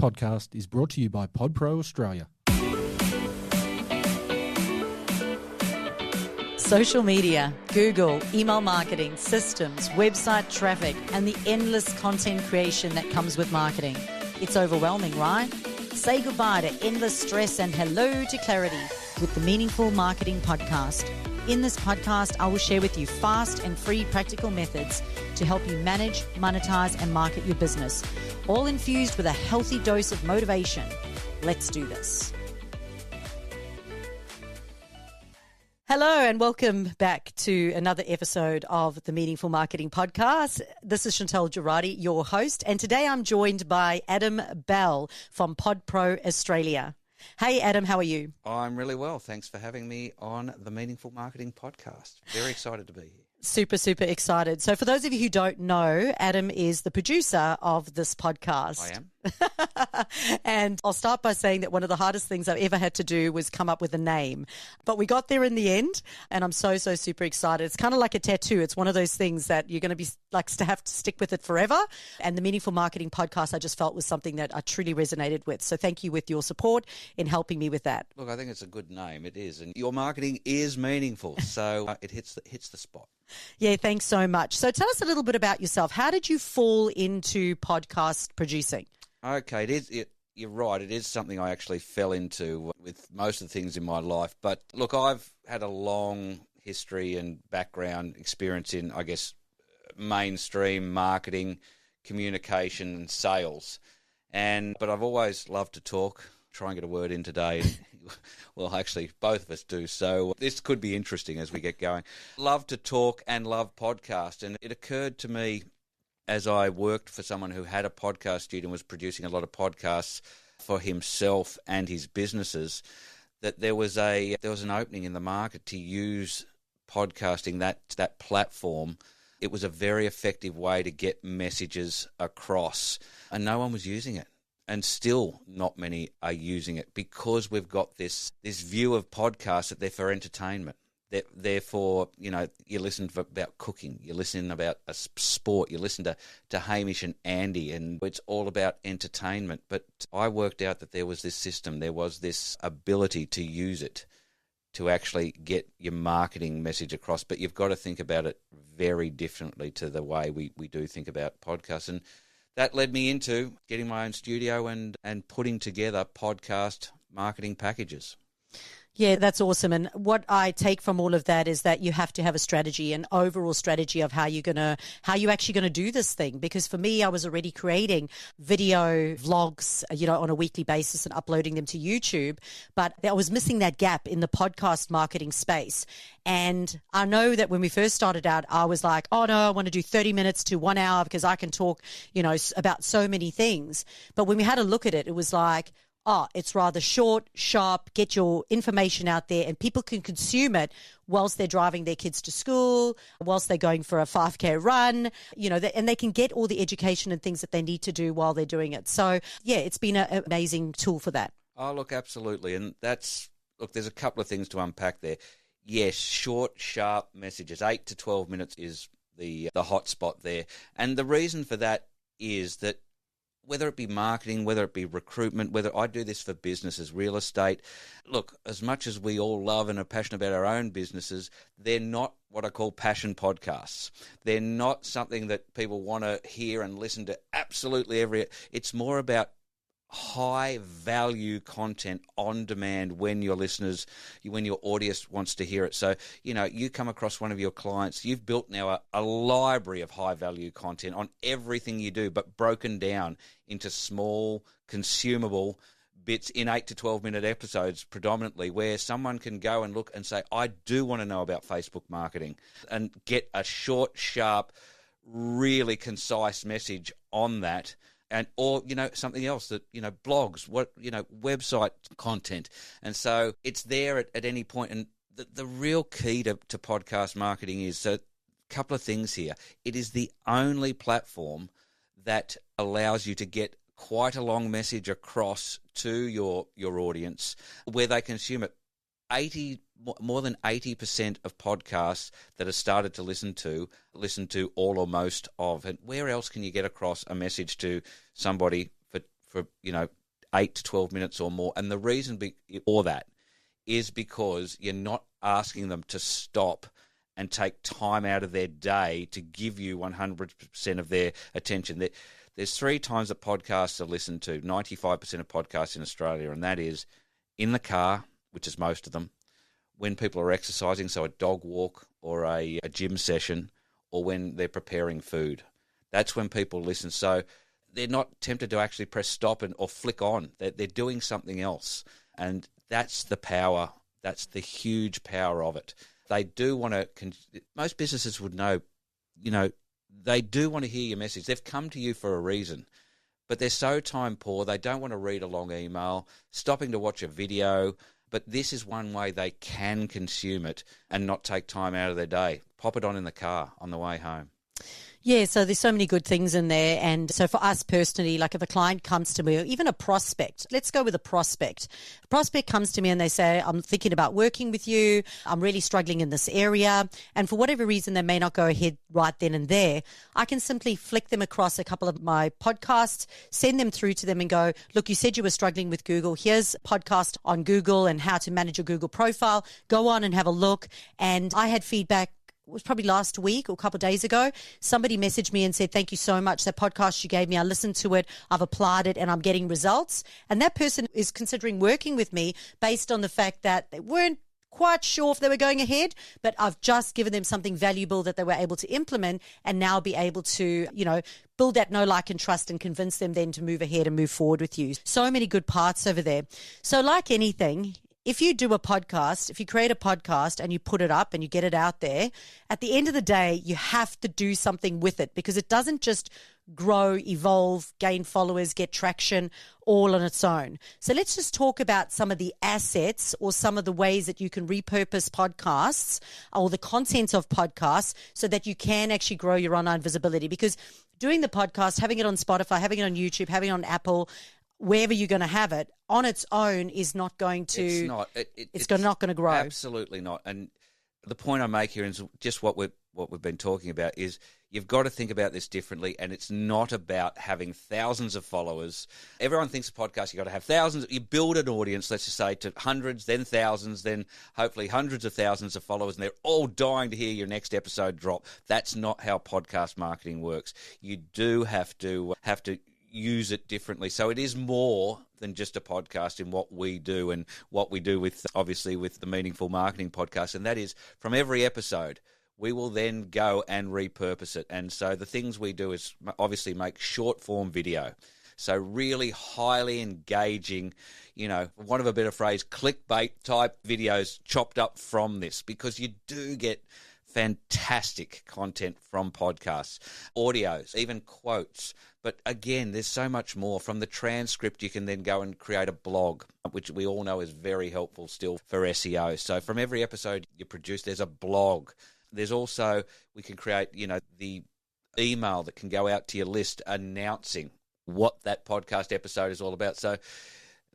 podcast is brought to you by PodPro Australia. Social media, Google, email marketing, systems, website traffic, and the endless content creation that comes with marketing. It's overwhelming, right? Say goodbye to endless stress and hello to clarity with the Meaningful Marketing Podcast. In this podcast, I will share with you fast and free practical methods to help you manage, monetize, and market your business, all infused with a healthy dose of motivation. Let's do this. Hello and welcome back to another episode of the Meaningful Marketing Podcast. This is Chantal Gerardy, your host, and today I'm joined by Adam Bell from PodPro Australia. Hey Adam, how are you? I'm really well. Thanks for having me on the Meaningful Marketing Podcast. Very excited to be here. Super excited. So for those of you who don't know, Adam is the producer of this podcast. I am. And I'll start by saying that one of the hardest things I've ever had to do was come up with a name. But we got there in the end, and I'm so super excited. It's kind of like a tattoo. It's one of those things that you're going to be like to have to stick with it forever. And the Meaningful Marketing Podcast, I just felt was something that I truly resonated with. So thank you with your support in helping me with that. Look, I think it's a good name. It is. And your marketing is meaningful. So it hits the spot. Yeah, thanks so much. So tell us a little bit about yourself. How did you fall into podcast producing? Okay, you're right. It is something I actually fell into with most of the things in my life. But look, I've had a long history and background experience in, I guess, mainstream marketing, communication and sales. But I've always loved to talk. Try and get a word in today. Well, actually, both of us do. So this could be interesting as we get going. Love to talk and love podcast. And it occurred to me as I worked for someone who had a podcast studio and was producing a lot of podcasts for himself and his businesses, that there was an opening in the market to use podcasting, that platform. It was a very effective way to get messages across, and no one was using it. And still not many are using it because we've got this view of podcasts that they're for entertainment. Therefore, you listen about cooking, you listen about a sport, you listen to Hamish and Andy, and it's all about entertainment. But I worked out that there was this system, there was this ability to use it to actually get your marketing message across. But you've got to think about it very differently to the way we do think about podcasts. And that led me into getting my own studio and putting together podcast marketing packages. Yeah, that's awesome. And what I take from all of that is that you have to have a strategy, an overall strategy of how you're actually going to do this thing. Because for me, I was already creating video vlogs, on a weekly basis and uploading them to YouTube. But I was missing that gap in the podcast marketing space. And I know that when we first started out, I was like, oh no, I want to do 30 minutes to 1 hour because I can talk, about so many things. But when we had a look at it, it was like, it's rather short, sharp, get your information out there and people can consume it whilst they're driving their kids to school, whilst they're going for a 5K run, and they can get all the education and things that they need to do while they're doing it. So, yeah, it's been an amazing tool for that. Oh, look, absolutely. And there's a couple of things to unpack there. Yes, short, sharp messages, 8 to 12 minutes is the hot spot there. And the reason for that is that whether it be marketing, whether it be recruitment, whether I do this for businesses, real estate. Look, as much as we all love and are passionate about our own businesses, they're not what I call passion podcasts. They're not something that people want to hear and listen to absolutely it's more about high value content on demand when your audience wants to hear it. So, you come across one of your clients, you've built now a library of high value content on everything you do, but broken down into small, consumable bits in 8 to 12 minute episodes predominantly, where someone can go and look and say, I do want to know about Facebook marketing, and get a short, sharp, really concise message on that. Or something else that, blogs, website content. And so it's there at any point. And the real key to podcast marketing is, so a couple of things here. It is the only platform that allows you to get quite a long message across to your audience where they consume it. More than 80% of podcasts that are started to listen to all or most of. And where else can you get across a message to somebody for for, 8 to 12 minutes or more. And the reason for that is because you're not asking them to stop and take time out of their day to give you 100% of their attention. There's 3 times that podcasts are listened to, 95% of podcasts in Australia, and that is in the car, which is most of them, when people are exercising, so a dog walk or a gym session, or when they're preparing food. That's when people listen. So they're not tempted to actually press stop or flick on. They're doing something else. And that's the power. That's the huge power of it. They do want to, most businesses would know, they do want to hear your message. They've come to you for a reason, but they're so time poor. They don't want to read a long email, stopping to watch a video. But this is one way they can consume it and not take time out of their day. Pop it on in the car on the way home. Yeah, so there's so many good things in there. And so for us personally, like if a client comes to me, or even a prospect, let's go with a prospect. A prospect comes to me and they say, I'm thinking about working with you. I'm really struggling in this area. And for whatever reason, they may not go ahead right then and there. I can simply flick them across a couple of my podcasts, send them through to them and go, look, you said you were struggling with Google. Here's a podcast on Google and how to manage your Google profile. Go on and have a look. And I had feedback. It was probably last week or a couple of days ago. Somebody messaged me and said, thank you so much. That podcast you gave me, I listened to it, I've applied it, and I'm getting results. And that person is considering working with me based on the fact that they weren't quite sure if they were going ahead, but I've just given them something valuable that they were able to implement and now be able to, build that know, like, and trust and convince them then to move ahead and move forward with you. So many good parts over there. So like anything, if you do a podcast, if you create a podcast and you put it up and you get it out there, at the end of the day, you have to do something with it because it doesn't just grow, evolve, gain followers, get traction all on its own. So let's just talk about some of the assets or some of the ways that you can repurpose podcasts or the content of podcasts so that you can actually grow your online visibility. Because doing the podcast, having it on Spotify, having it on YouTube, having it on Apple, wherever you're going to have it, on its own is not going to... It's not. It's not going to grow. Absolutely not. And the point I make here is just what we've been talking about is you've got to think about this differently, and it's not about having thousands of followers. Everyone thinks a podcast, you've got to have thousands. You build an audience, let's just say, to hundreds, then thousands, then hopefully hundreds of thousands of followers, and they're all dying to hear your next episode drop. That's not how podcast marketing works. You do have to use it differently. So it is more than just a podcast in what we do and what we do with, obviously, with the Meaningful Marketing Podcast. And that is from every episode, we will then go and repurpose it. And so the things we do is obviously make short form video. So really highly engaging, for want of a better phrase, clickbait type videos chopped up from this, because you do get fantastic content from podcasts, audios, even quotes. But again, there's so much more. From the transcript, you can then go and create a blog, which we all know is very helpful still for SEO. So from every episode you produce, there's a blog. There's also, we can create, the email that can go out to your list announcing what that podcast episode is all about. So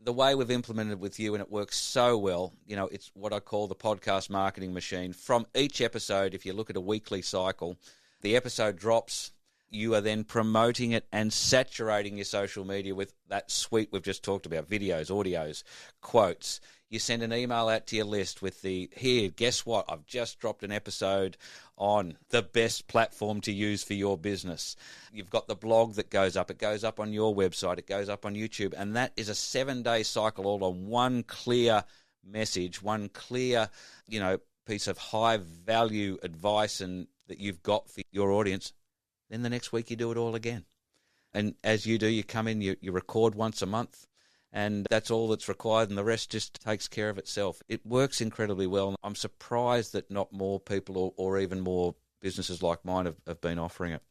the way we've implemented it with you, and it works so well, it's what I call the podcast marketing machine. From each episode, if you look at a weekly cycle, the episode drops, you are then promoting it and saturating your social media with that suite we've just talked about, videos, audios, quotes. You send an email out to your list with here, guess what? I've just dropped an episode on the best platform to use for your business. You've got the blog that goes up. It goes up on your website. It goes up on YouTube. And that is a 7-day cycle all on one clear message, one clear, piece of high value advice and that you've got for your audience. Then the next week you do it all again. And as you do, you come in, you record once a month, and that's all that's required, and the rest just takes care of itself. It works incredibly well. I'm surprised that not more people or even more businesses like mine have been offering it.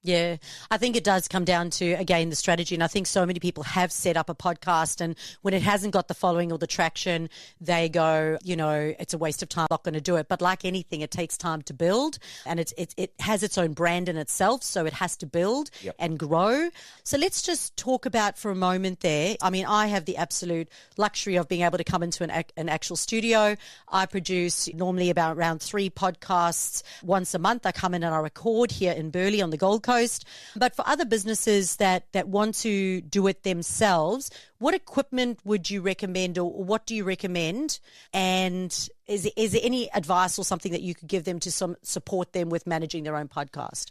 Yeah, I think it does come down to, again, the strategy. And I think so many people have set up a podcast, and when it hasn't got the following or the traction, they go, it's a waste of time, I'm not going to do it. But like anything, it takes time to build, and it has its own brand in itself, so it has to build and grow. So let's just talk about for a moment there. I mean, I have the absolute luxury of being able to come into an actual studio. I produce normally around 3 podcasts once a month. I come in and I record here in Burleigh on the Gold Coast. Coast. But for other businesses that want to do it themselves, what equipment would you recommend, or what do you recommend? And is there any advice or something that you could give them to support them with managing their own podcast?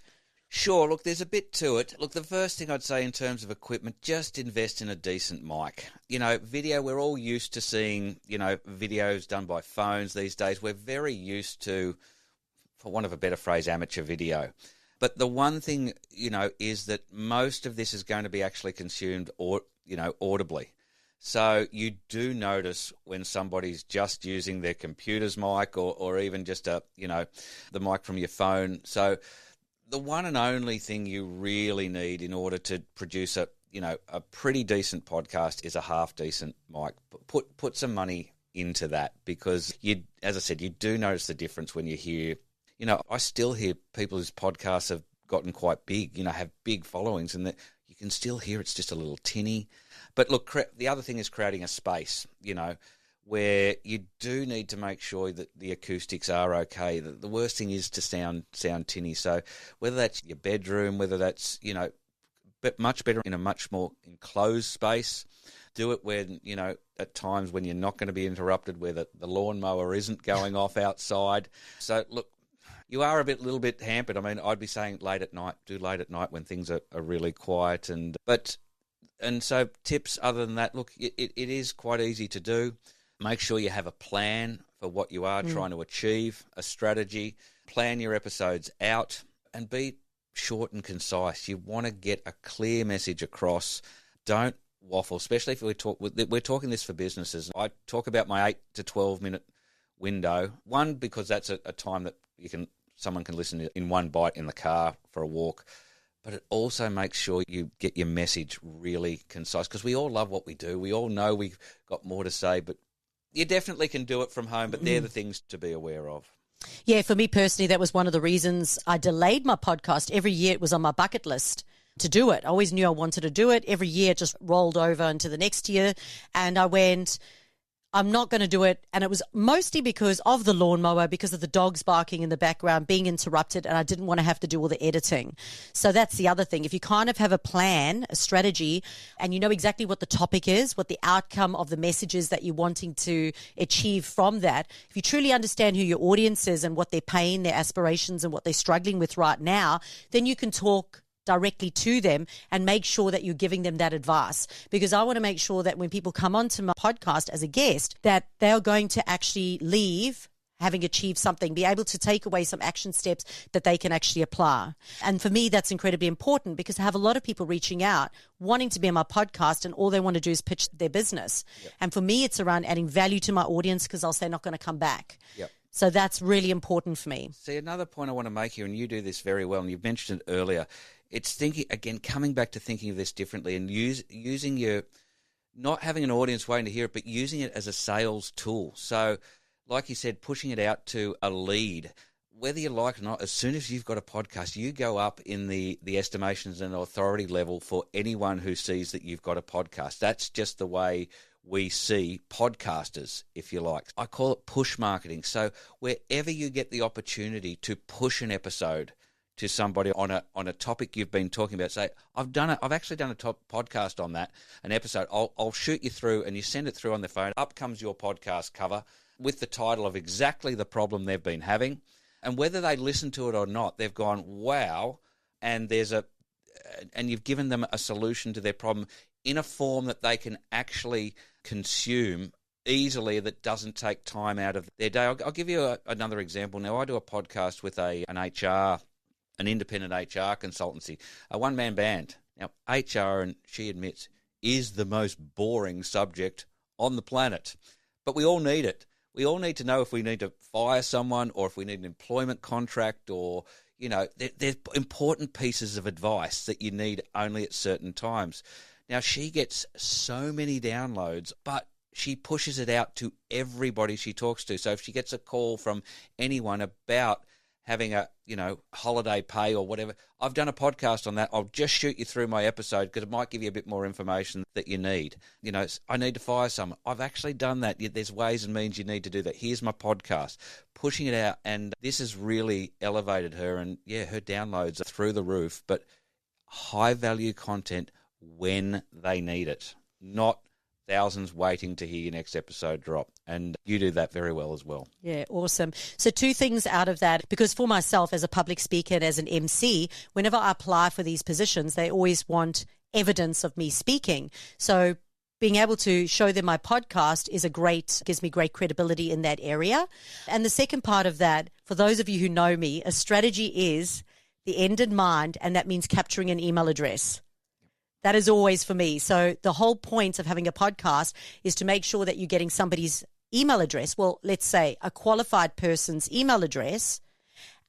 Sure. Look, there's a bit to it. Look, the first thing I'd say in terms of equipment, just invest in a decent mic. Video, we're all used to seeing, videos done by phones these days. We're very used to, for want of a better phrase, amateur video. But the one thing, is that most of this is going to be actually consumed audibly. So you do notice when somebody's just using their computer's mic or even just the mic from your phone. So the one and only thing you really need in order to produce a pretty decent podcast is a half decent mic. Put some money into that, because as I said, you do notice the difference when you hear. I still hear people whose podcasts have gotten quite big, have big followings, and that you can still hear it's just a little tinny. But look, the other thing is creating a space, where you do need to make sure that the acoustics are okay. The worst thing is to sound tinny. So whether that's your bedroom, whether that's, but much better in a much more enclosed space. Do it when, at times when you're not going to be interrupted, where the lawnmower isn't going off outside. So look, you are a little bit hampered. I mean, I'd be saying late at night when things are really quiet. And so tips other than that, look, it is quite easy to do. Make sure you have a plan for what you are trying to achieve, a strategy. Plan your episodes out and be short and concise. You want to get a clear message across. Don't waffle, especially if we're talking this for businesses. I talk about my 8 to 12 minute window. One, because that's a time that someone can listen to in one bite in the car for a walk. But it also makes sure you get your message really concise, because we all love what we do. We all know we've got more to say, but you definitely can do it from home, but they're the things to be aware of. Yeah, for me personally, that was one of the reasons I delayed my podcast. Every year it was on my bucket list to do it. I always knew I wanted to do it. Every year it just rolled over into the next year, and I went, I'm not going to do it. And it was mostly because of the lawnmower, because of the dogs barking in the background, being interrupted, and I didn't want to have to do all the editing. So that's the other thing. If you kind of have a plan, a strategy, and you know exactly what the topic is, what the outcome of the message is that you're wanting to achieve from that, if you truly understand who your audience is and what their pain, their aspirations, and what they're struggling with right now, then you can talk directly to them and make sure that you're giving them that advice. Because I want to make sure that when people come onto my podcast as a guest, that they're going to actually leave having achieved something, be able to take away some action steps that they can actually apply. And for me, that's incredibly important, because I have a lot of people reaching out, wanting to be on my podcast, and all they want to do is pitch their business. Yep. And for me, it's around adding value to my audience, because else they're not going to come back. Yep. So that's really important for me. See, another point I want to make here, and you do this very well, and you've mentioned it earlier, it's thinking, again, coming back to thinking of this differently and using your, not having an audience waiting to hear it, but using it as a sales tool. So, like you said, pushing it out to a lead. Whether you like it or not, as soon as you've got a podcast, you go up in the estimations and authority level for anyone who sees that you've got a podcast. That's just the way we see podcasters, if you like. I call it push marketing. So wherever you get the opportunity to push an episode to somebody on a topic you've been talking about, say, I've actually done a podcast on that, an episode. I'll shoot you through, and you send it through on the phone. Up comes your podcast cover with the title of exactly the problem they've been having, and whether they listen to it or not, they've gone, wow, and and you've given them a solution to their problem in a form that they can actually consume easily, that doesn't take time out of their day. I'll give you another example. Now, I do a podcast with an independent HR consultancy, a one-man band. Now, HR, and she admits, is the most boring subject on the planet. But we all need it. We all need to know if we need to fire someone, or if we need an employment contract, or, there's important pieces of advice that you need only at certain times. Now, she gets so many downloads, but she pushes it out to everybody she talks to. So if she gets a call from anyone about having a, holiday pay or whatever. I've done a podcast on that. I'll just shoot you through my episode because it might give you a bit more information that you need. I need to fire someone. I've actually done that. There's ways and means you need to do that. Here's my podcast, pushing it out. And this has really elevated her. And her downloads are through the roof, but high value content when they need it, not thousands waiting to hear your next episode drop. And you do that very well as well. Yeah, awesome. So 2 things out of that, because for myself as a public speaker and as an MC, whenever I apply for these positions, they always want evidence of me speaking. So being able to show them my podcast gives me great credibility in that area. And the second part of that, for those of you who know me, a strategy is the end in mind, and that means capturing an email address. That is always for me. So the whole point of having a podcast is to make sure that you're getting somebody's email address. Well, let's say a qualified person's email address,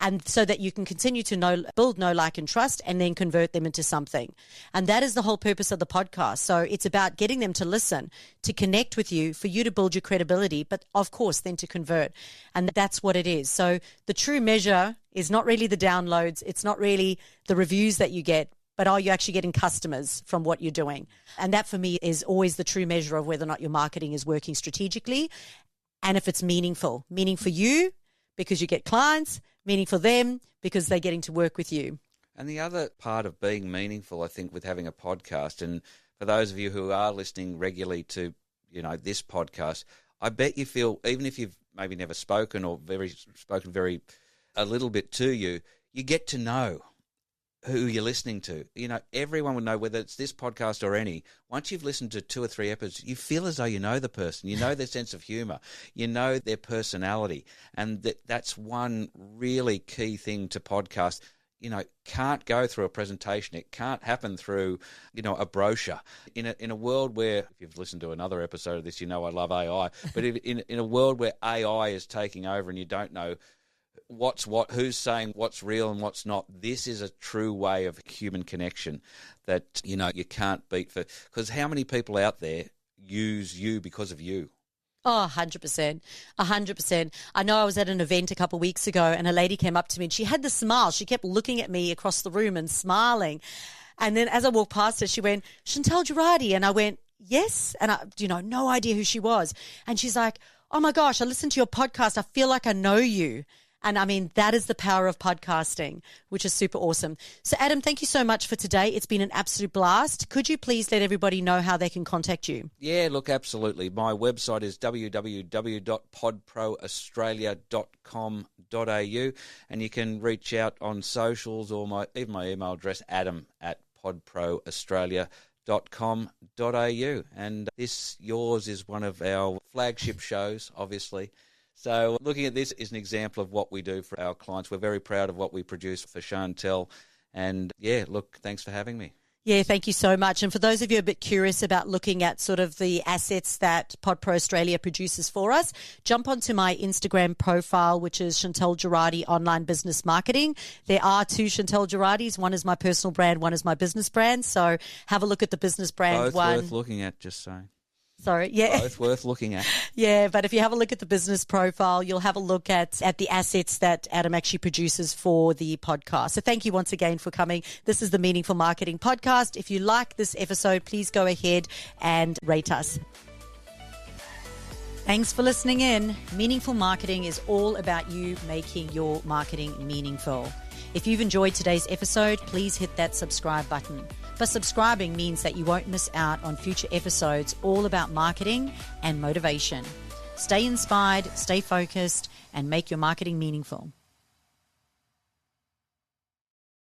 and so that you can continue to build, know, like, and trust, and then convert them into something. And that is the whole purpose of the podcast. So it's about getting them to listen, to connect with you, for you to build your credibility, but of course then to convert. And that's what it is. So the true measure is not really the downloads. It's not really the reviews that you get, but are you actually getting customers from what you're doing? And that for me is always the true measure of whether or not your marketing is working strategically, and if it's meaningful. Meaning for you because you get clients, meaning for them because they're getting to work with you. And the other part of being meaningful, I think, with having a podcast, and for those of you who are listening regularly to, this podcast, I bet you feel, even if you've maybe never spoken or spoken a little bit to you, you get to know who you're listening to. Everyone would know, whether it's this podcast or any. Once you've listened to 2 or 3 episodes, you feel as though you know the person. You know their sense of humour. You know their personality. And that's one really key thing to podcast. Can't go through a presentation. It can't happen through, a brochure. In a world where, if you've listened to another episode of this, I love AI. But in a world where AI is taking over and you don't know what's what, who's saying what's real and what's not, this is a true way of human connection that, you can't beat, because how many people out there use you because of you? Oh, 100%. 100%. I know I was at an event a couple of weeks ago and a lady came up to me and she had the smile. She kept looking at me across the room and smiling. And then as I walked past her, she went, "Chantal Gerardy." And I went, "Yes." And I, no idea who she was. And she's like, "Oh my gosh, I listened to your podcast. I feel like I know you." And I mean, that is the power of podcasting, which is super awesome. So Adam, thank you so much for today. It's been an absolute blast. Could you please let everybody know how they can contact you? Yeah, look, absolutely. My website is www.podproaustralia.com.au, and you can reach out on socials or even my email address, adam@podproaustralia.com.au. And yours is one of our flagship shows, obviously. So looking at this is an example of what we do for our clients. We're very proud of what we produce for Chantal. And look, thanks for having me. Yeah, thank you so much. And for those of you a bit curious about looking at sort of the assets that PodPro Australia produces for us, jump onto my Instagram profile, which is Chantal Gerardy Online Business Marketing. There are 2 Chantal Gerardys. One is my personal brand, one is my business brand. So have a look at the business brand one. Both worth looking at, just saying. Sorry, yeah. Both worth looking at. Yeah, but if you have a look at the business profile, you'll have a look at the assets that Adam actually produces for the podcast. So thank you once again for coming. This is the Meaningful Marketing Podcast. If you like this episode, please go ahead and rate us. Thanks for listening in. Meaningful Marketing is all about you making your marketing meaningful. If you've enjoyed today's episode, please hit that subscribe button. But subscribing means that you won't miss out on future episodes all about marketing and motivation. Stay inspired, stay focused, and make your marketing meaningful.